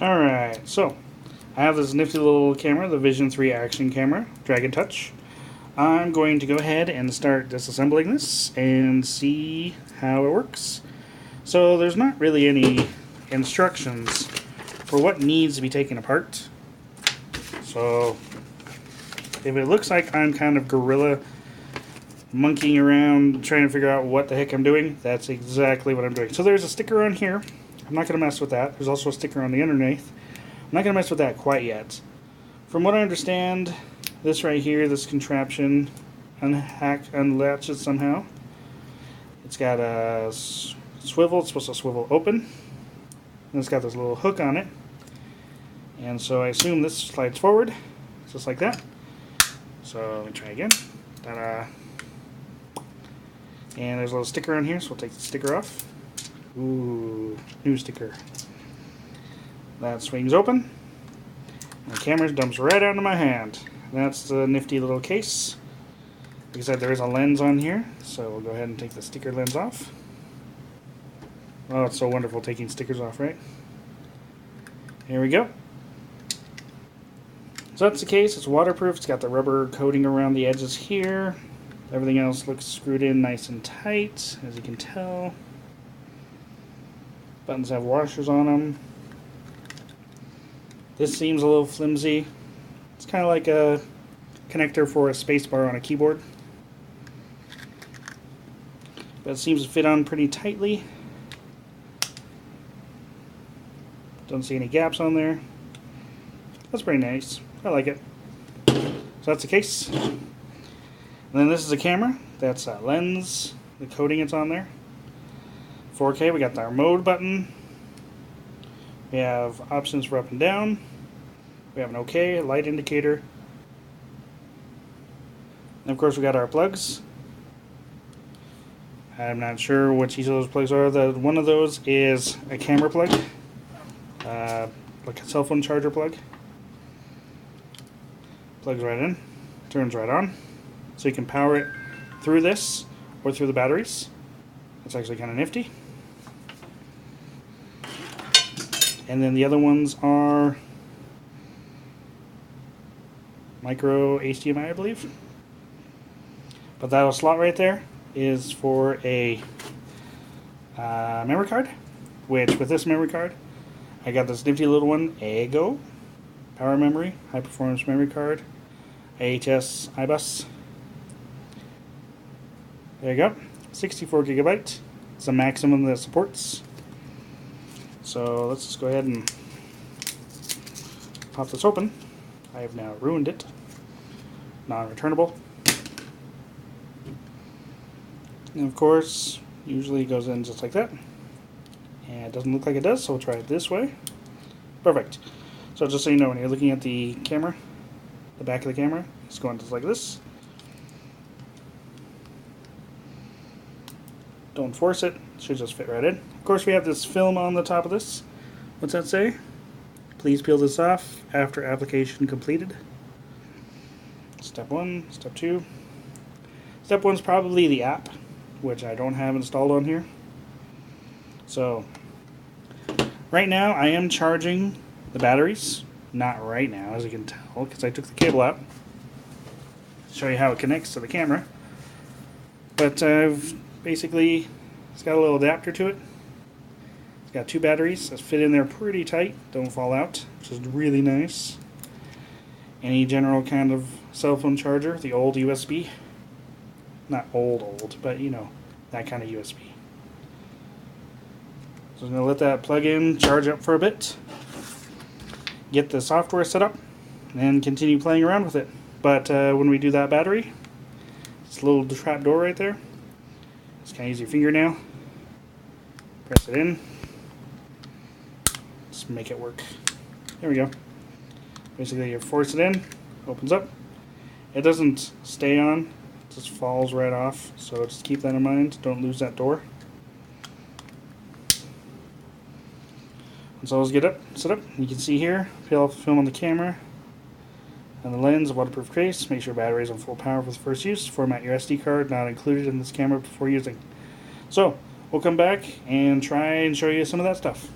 Alright, so I have this nifty little camera, the Vision 3 action camera, Dragon Touch. I'm going to go ahead and start disassembling this and see how it works. So there's not really any instructions for what needs to be taken apart. So if it looks like I'm kind of guerrilla monkeying around trying to figure out what the heck I'm doing, that's exactly what I'm doing. So there's a sticker on here. I'm not going to mess with that. There's also a sticker on the underneath. I'm not going to mess with that quite yet. From what I understand, this right here, this contraption unlatches somehow. It's got a swivel. It's supposed to swivel open. And it's got this little hook on it. And so I assume this slides forward, just like that. So let me try again. Ta-da. And there's a little sticker on here, so we'll take the sticker off. Ooh, new sticker. That swings open. My camera dumps right out of my hand. That's the nifty little case. Like I said, there is a lens on here, so we'll go ahead and take the sticker lens off. Oh, it's so wonderful taking stickers off, right? Here we go. So that's the case. It's waterproof. It's got the rubber coating around the edges here. Everything else looks screwed in nice and tight, as you can tell. Buttons have washers on them. This seems a little flimsy. It's kind of like a connector for a spacebar on a keyboard. But it seems to fit on pretty tightly. Don't see any gaps on there. That's pretty nice. I like it. So that's the case. And then this is a camera. That's a lens, the coating it's on there. 4K, we got our mode button. We have options for up and down. We have an OK, light indicator. And of course we got our plugs. I'm not sure which each of those plugs are. One of those is a camera plug. Like a cell phone charger plug. Plugs right in, turns right on. So you can power it through this or through the batteries. It's actually kind of nifty. And then the other ones are micro HDMI, I believe. But that little slot right there is for a memory card, which with this memory card, I got this nifty little one, Ego, power memory, high performance memory card, AHS iBus. There you go, 64 gigabyte. It's the maximum that it supports. So let's just go ahead and pop this open. I have now ruined it. Non-returnable. And of course, usually it goes in just like that. And it doesn't look like it does, so we'll try it this way. Perfect. So just so you know, when you're looking at the camera, the back of the camera, it's going just like this. Don't force it, it should just fit right in. Of course, we have this film on the top of this. What's that say? Please peel this off after application completed. Step 1, step 2. Step 1 is probably the app, which I don't have installed on here. So, right now I am charging the batteries. Not right now, as you can tell, because I took the cable out. Show you how it connects to the camera. But I've basically, it's got a little adapter to it. It's got 2 batteries that fit in there pretty tight, don't fall out, which is really nice. Any general kind of cell phone charger, the old USB. Not old, but you know, that kind of USB. So I'm going to let that plug in, charge up for a bit, get the software set up, and continue playing around with it. But when we do that battery, this little trap door right there, just kind of use your fingernail, press it in, just make it work. There we go. Basically you force it in, opens up. It doesn't stay on, it just falls right off, so just keep that in mind, don't lose that door. Once those get set up, you can see here, film on the camera and the lens, waterproof case. Make sure battery is on full power for the first use. Format your SD card, not included in this camera before using. So, we'll come back and try and show you some of that stuff.